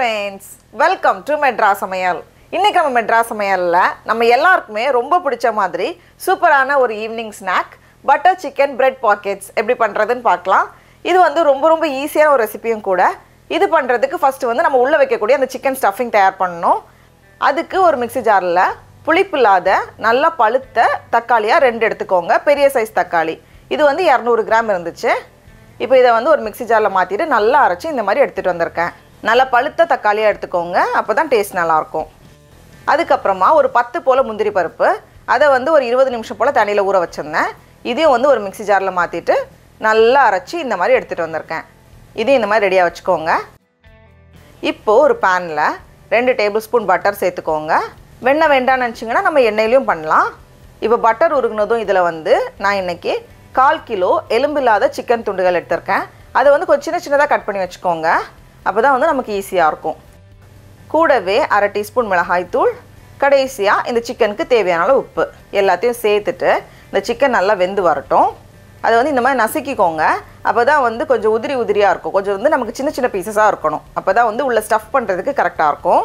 friends, welcome to Madras Samayal. இன்னைக்கு நம்ம மெட்ராஸ் சமையல்ல நம்ம எல்லாருக்குமே ரொம்ப பிடிச்ச மாதிரி சூப்பரான ஒரு evening snack butter chicken bread pockets எப்படி பண்றதுன்னு பார்க்கலாம். இது வந்து ரொம்ப ஈஸியான ஒரு ரெசிபியும் கூட. இது பண்றதுக்கு ஃபர்ஸ்ட் வந்து நம்ம உள்ள வைக்கக்கூடிய அந்த சிக்கன் ஸ்டஃபிங் தயார் பண்ணனும். அதுக்கு ஒரு மிக்ஸி ஜார்ல புளிப்பில்லாத நல்ல பழுத்த தக்காளியா 2 எடுத்துக்கோங்க. பெரிய சைஸ் தக்காளி. இது வந்து 200 கிராம் இருந்துச்சு. இப்போ இத வந்து ஒரு மிக்ஸி ஜார்ல மாத்திட்டு நல்லா அரைச்சு இந்த மாதிரி எடுத்துட்டு வந்திருக்கேன். நல்ல பழுத்த தக்காளியா எடுத்துக்கோங்க. அப்பதான் டேஸ்ட் நல்லா இருக்கும். அதுக்கு அப்புறமா ஒரு 10 போல முந்திரி பருப்பு அத வந்து ஒரு 20 நிமிஷம் போல தண்ணில ஊற வச்சிருந்தேன். இதையும் வந்து ஒரு மிக்ஸி ஜார்ல மாத்திட்டு நல்லா அரைச்சு இந்த மாதிரி எடுத்துட்டு வந்திருக்கேன். இதையும் இந்த மாதிரி ரெடியா வச்சுக்கோங்க. இப்போ ஒரு panல 2 டேபிள்ஸ்பூன் பட்டர் சேர்த்துக்கோங்க. வெண்ணெய் வேண்டாம்னு நினைச்சீங்கன்னா நம்ம எண்ணெயிலயும் பண்ணலாம். இப்போ பட்டர் உருகுனதும் இதல வந்து நான் இன்னைக்கு 1/4 கிலோ எலும்பில்லாத சிக்கன் துண்டுகள் எடுத்துர்க்கேன். அதை வந்து கொஞ்சம் சின்னதா கட் பண்ணி வச்சுக்கோங்க. அப்பதான் வந்து நமக்கு ஈஸியா இருக்கும். கூடவே 1/2 டீஸ்பூன் மிளகாய் தூள், கடைசியா இந்த சிக்கனுக்கு தேவையான அளவு உப்பு எல்லாத்தையும் சேர்த்துட்டு இந்த சிக்கன் நல்லா வெந்து வரட்டும். அதை வந்து இந்த மாதிரி நசுக்கிக்கோங்க. அப்பதான் வந்து கொஞ்சம் உதிரியா இருக்கும். கொஞ்சம் வந்து நமக்கு சின்ன பீசஸா இருக்கணும். அப்பதான் வந்து உள்ள ஸ்டஃப் பண்றதுக்கு கரெக்ட்டா இருக்கும்.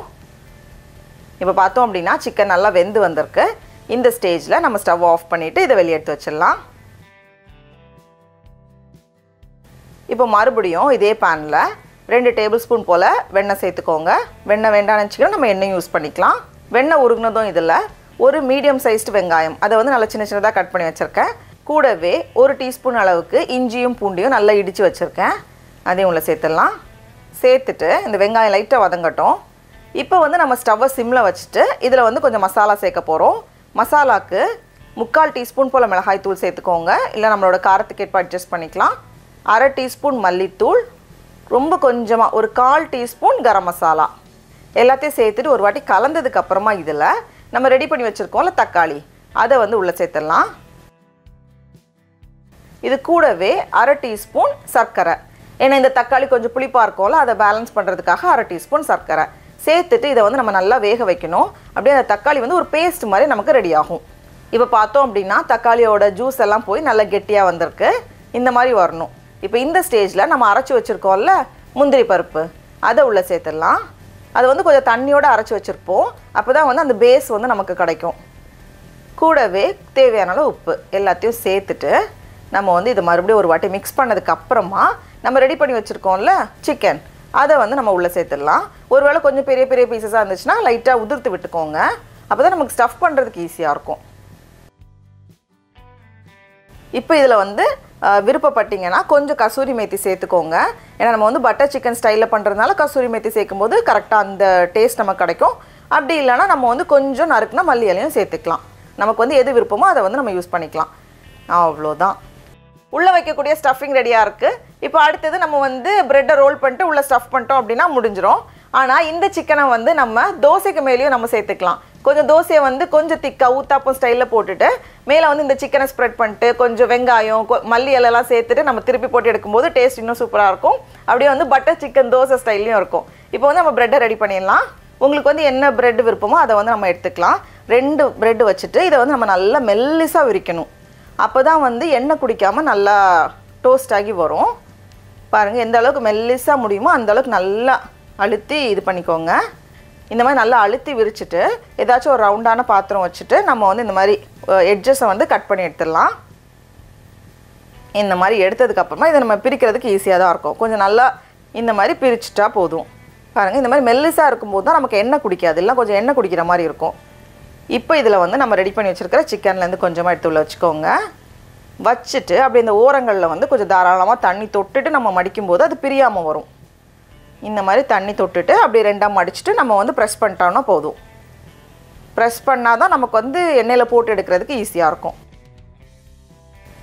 இப்போ பார்த்தோம் அப்படினா சிக்கன் நல்லா வெந்து வந்திருக்கு. இந்த ஸ்டேஜ்ல நம்ம ஸ்டவ் ஆஃப் பண்ணிட்டு இத வெளிய எடுத்து வச்சிரலாம். இப்போ மறுபடியும் இதே panல 2 டேபிள்ஸ்பூன் போல வெண்ணெய் சேர்த்துக்கோங்க. வெண்ணெய் வேண்டாம்னு நினைச்சீங்கன்னா நம்ம எண்ணெய் யூஸ் பண்ணிக்கலாம். வெண்ணெய் உருகுனதும் இதல ஒரு மீடியம் சைஸ்டு வெங்காயம் அதை வந்து நல்லா சின்னதா கட் பண்ணி வச்சிருக்கேன். கூடவே 1 டீஸ்பூன் அளவுக்கு இஞ்சியும் பூண்டையும் நல்லா இடிச்சு வச்சிருக்கேன். அதையும் உள்ள சேர்த்துடலாம். சேர்த்துட்டு இந்த வெங்காயம் லைட்டா வதங்கட்டும். இப்போ வந்து நம்ம ஸ்டவ்வை சிம்ல வச்சிட்டு இதல வந்து கொஞ்சம் மசாலா சேர்க்க போறோம். மசாலாக்கு 3/4 டீஸ்பூன் போல மிளகாய் தூள் சேர்த்துக்கோங்க. இல்ல நம்மளோட காரத்துக்கு ஏற்ப அட்ஜஸ்ட் பண்ணிக்கலாம். 1/2 டீஸ்பூன் மல்லித்தூள், ரொம்ப கொஞ்சமா ஒரு 1/4 டீஸ்பூன் கரம் மசாலா எல்லாத்தையும் சேர்த்துட்டு ஒரு வாட்டி கலந்ததுக்கு அப்புறமா இதல நம்ம ரெடி பண்ணி வச்சிருக்கோம்ல தக்காளி அதை வந்து உள்ள சேர்த்துடலாம். இது கூடவே 1/2 டீஸ்பூன் சர்க்கரை. ஏன்னா இந்த தக்காளி கொஞ்சம் புளிப்பா இருக்கும்ல அதை பேலன்ஸ் பண்றதுக்காக 1/2 டீஸ்பூன் சர்க்கரை சேர்த்துட்டு இதை வந்து நம்ம நல்லா வேக வைக்கணும். அப்படியே அந்த தக்காளி வந்து ஒரு பேஸ்ட் மாதிரி நமக்கு ரெடி ஆகும். இப்போ பார்த்தோம் அப்படின்னா தக்காளியோட ஜூஸ் எல்லாம் போய் நல்லா கெட்டியா வந்திருக்கு. இந்த மாதிரி வரணும். இப்போ இந்த ஸ்டேஜ்ல நம்ம அரைச்சு வச்சிருக்கோம்ல முந்திரி பருப்பு அதை உள்ள சேர்த்துடலாம். அது வந்து கொஞ்சம் தண்ணியோட அரைச்சு வச்சிருப்போம். அப்பதான் வந்து அந்த பேஸ் வந்து நமக்கு கிடைக்கும். கூடவே தேவையான அளவு உப்பு எல்லாத்தையும் சேர்த்துட்டு நம்ம வந்து இத மறுபடியும் ஒரு வாட்டி மிக்ஸ் பண்ணதுக்கு அப்புறமா நம்ம ரெடி பண்ணி வச்சிருக்கோம்ல சிக்கன் அதை வந்து நம்ம உள்ள சேர்த்துடலாம். ஒருவேளை கொஞ்சம் பெரிய பீசஸா இருந்துச்சுன்னா லைட்டா உதிர்த்து விட்டுக்கோங்க. அப்பதான் நமக்கு ஸ்டஃப் பண்றதுக்கு ஈஸியா இருக்கும். இப்போ இதல வந்து விருப்பப்பட்டீங்கன்னா கொஞ்சம் கசூரி மேத்தி சேர்த்துக்கோங்க. ஏன்னா நம்ம வந்து பட்டர் சிக்கன் ஸ்டைல்ல பண்றதுனால கசூரி மேத்தி சேர்க்கும்போது கரெக்ட்டா அந்த டேஸ்ட் நமக்கு கிடைக்கும். அப்படி இல்லனா நம்ம வந்து கொஞ்சம் நறுக்குன மல்லி இலையும் சேர்த்துக்கலாம். நமக்கு வந்து எது விருப்பமோ அதை வந்து நம்ம யூஸ் பண்ணிக்கலாம். அவ்வளவுதான். உள்ள வைக்கக்கூடிய ஸ்டஃபிங் ரெடியா இருக்கு. இப்போ அடுத்து நம்ம வந்து பிரெட் ரோல் பண்ணிட்டு உள்ள ஸ்டஃப் பண்ணிட்டோம் அப்படினா முடிஞ்சிரும். ஆனா இந்த சிக்கனை வந்து நம்ம தோசைக்கு மேலயும் நம்ம சேர்த்துக்கலாம். கொஞ்சம் தோசையை வந்து கொஞ்சம் திக்கா ஊத்தாப்பம் ஸ்டைல்ல போட்டுட்டு மேல வந்து இந்த சிக்கனை ஸ்ப்ரெட் பண்ணிட்டு கொஞ்சம் வெங்காயம் மல்லி இலை எல்லாம் சேர்த்துட்டு நம்ம திருப்பி போட்டு எடுக்கும்போது டேஸ்ட் இன்னும் சூப்பரா இருக்கும். அப்படியே வந்து பட்டர் சிக்கன் தோசை ஸ்டைல்லயும் இருக்கும். இப்போ வந்து நம்ம பிரெட்டை ரெடி பண்ணிடலாம். உங்களுக்கு வந்து என்ன பிரெட் விருப்பமோ அதை வந்து நம்ம எடுத்துக்கலாம். 2 பிரெட் வச்சுட்டு இதை வந்து நம்ம நல்லா மெல்லிசா விரிக்கணும். அப்பதான் வந்து எண்ணெய் குடிக்காம நல்லா டோஸ்ட் ஆகி வரும். பாருங்க எந்த அளவுக்கு மெல்லிசா முடியுமோ அந்த அளவுக்கு நல்லா அழுத்தி இது பண்ணிக்கோங்க. இந்த மாதிரி நல்லா அழுத்தி விரிச்சிட்டு ஏதாச்சும் ஒரு ரவுண்டான பாத்திரம் வச்சுட்டு நம்ம வந்து இந்த மாதிரி எட்ஜஸை வந்து கட் பண்ணி எடுத்துடலாம். இந்த மாதிரி எடுத்ததுக்கு அப்புறமா இதை நம்ம பிரிக்கிறதுக்கு ஈஸியாக தான் இருக்கும். கொஞ்சம் நல்லா இந்த மாதிரி பிரிச்சுட்டா போதும். பாருங்க இந்த மாதிரி மெல்லிசா இருக்கும்போது தான் நமக்கு எண்ணெய் குடிக்காது. இல்லை கொஞ்சம் எண்ணெய் குடிக்கிற மாதிரி இருக்கும். இப்போ இதில் வந்து நம்ம ரெடி பண்ணி வச்சிருக்கிற சிக்கன்லேருந்து கொஞ்சமாக எடுத்து உள்ள வச்சுக்கோங்க. வச்சுட்டு அப்படி இந்த ஓரங்களில் வந்து கொஞ்சம் தாராளமாக தண்ணி தொட்டுட்டு நம்ம மடிக்கும்போது அது பிரியாமல் வரும். இந்த மாதிரி தண்ணி தொட்டுட்டு அப்படி ரெண்டா மடிச்சிட்டு நம்ம வந்து பிரஸ் பண்ணிட்டோம்னா போதும். பிரஸ் பண்ணாதான் நமக்கு வந்து எண்ணெயில போட்டு எடுக்கிறதுக்கு ஈஸியா இருக்கும்.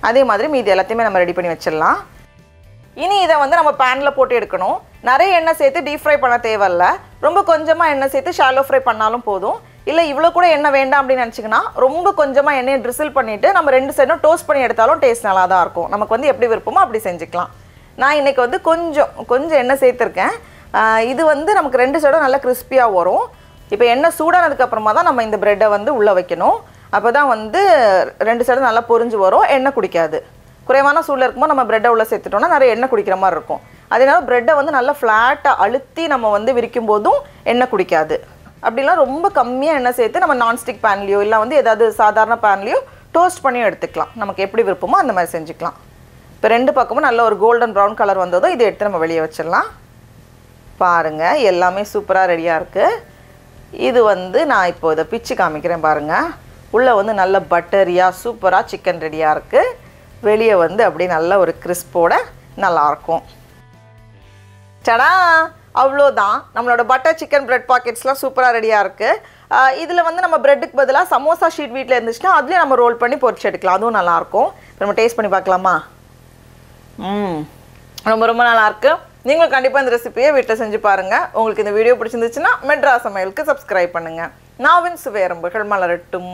அதே மாதிரி மீதி எல்லாத்தையுமே நம்ம ரெடி பண்ணி வச்சிடலாம். இனி இதை வந்து நம்ம பேன்ல போட்டு எடுக்கணும். நிறைய எண்ணெய் சேர்த்து டீப் ஃப்ரை பண்ண தேவையில்ல. ரொம்ப கொஞ்சமா எண்ணெய் சேர்த்து ஷாலோ ஃப்ரை பண்ணாலும் போதும். இல்லை இவ்வளோ கூட எண்ணெய் வேண்டாம் அப்படின்னு நினச்சிங்கன்னா ரொம்ப கொஞ்சமாக எண்ணெயை ட்ரிசில் பண்ணிவிட்டு நம்ம 2 சைடும் டோஸ்ட் பண்ணி எடுத்தாலும் டேஸ்ட் நல்லா தான் இருக்கும். நமக்கு வந்து எப்படி விருப்பமோ அப்படி செஞ்சுக்கலாம். நான் இன்றைக்கி வந்து கொஞ்சம் எண்ணெய் சேர்த்துருக்கேன். இது வந்து நமக்கு 2 சைடும் நல்லா கிறிஸ்பியாக வரும். இப்போ எண்ணெய் சூடானதுக்கப்புறமா தான் நம்ம இந்த பிரெட்டை வந்து உள்ளே வைக்கணும். அப்போ தான் வந்து 2 சைடும் நல்லா பொரிஞ்சு வரும். எண்ணெய் குடிக்காது. குறைவான சூடில் இருக்கும்போது நம்ம பிரெட்டை உள்ளே சேர்த்துட்டோம்னா நிறைய எண்ணெய் குடிக்கிற மாதிரி இருக்கும். அதனால ப்ரெட்டை வந்து நல்லா ஃப்ளாட்டாக அழுத்தி நம்ம வந்து விரிக்கும் போதும் எண்ணெய் குடிக்காது. அப்படிலாம் ரொம்ப கம்மியாக எண்ணெய் சேர்த்து நம்ம நான்ஸ்டிக் பேன்லேயோ இல்லை வந்து ஏதாவது சாதாரண பேன்லேயோ டோஸ்ட் பண்ணி எடுத்துக்கலாம். நமக்கு எப்படி விருப்பமோ அந்த மாதிரி செஞ்சுக்கலாம். இப்போ 2 பக்கமும் நல்ல ஒரு கோல்டன் ப்ரௌன் கலர் வந்ததும் இதை எடுத்து நம்ம வெளியே வச்சிடலாம். பாருங்கள், எல்லாமே சூப்பராக ரெடியாக இருக்குது. இது வந்து நான் இப்போ இதை பிச்சு காமிக்கிறேன் பாருங்கள். உள்ளே வந்து நல்ல பட்டரியாக சூப்பராக சிக்கன் ரெடியாக இருக்குது. வெளியே வந்து அப்படியே நல்ல ஒரு கிறிஸ்போட நல்லாயிருக்கும். சடா, அவ்வளோதான். நம்மளோட பட்டர் சிக்கன் பிரெட் பாக்கெட்ஸ்லாம் சூப்பராக ரெடியாக இருக்குது. இதில் வந்து நம்ம ப்ரெட்டுக்கு பதிலாக சமோசா ஷீட் வீட்டில் இருந்துச்சுன்னா அதுலேயே நம்ம ரோல் பண்ணி பொரிச்சு எடுக்கலாம். அதுவும் நல்லாயிருக்கும். இப்போ நம்ம டேஸ்ட் பண்ணி பார்க்கலாமா? ரொம்ப ரொம்ப நல்லாயிருக்கு. நீங்களும் கண்டிப்பாக இந்த ரெசிபியை வீட்டில் செஞ்சு பாருங்கள். உங்களுக்கு இந்த வீடியோ பிடிச்சிருந்துச்சுன்னா மெட்ராஸ் சமையலுக்கு சப்ஸ்கிரைப் பண்ணுங்கள். நாவின் சுவையரம்புகள் மலரட்டும்.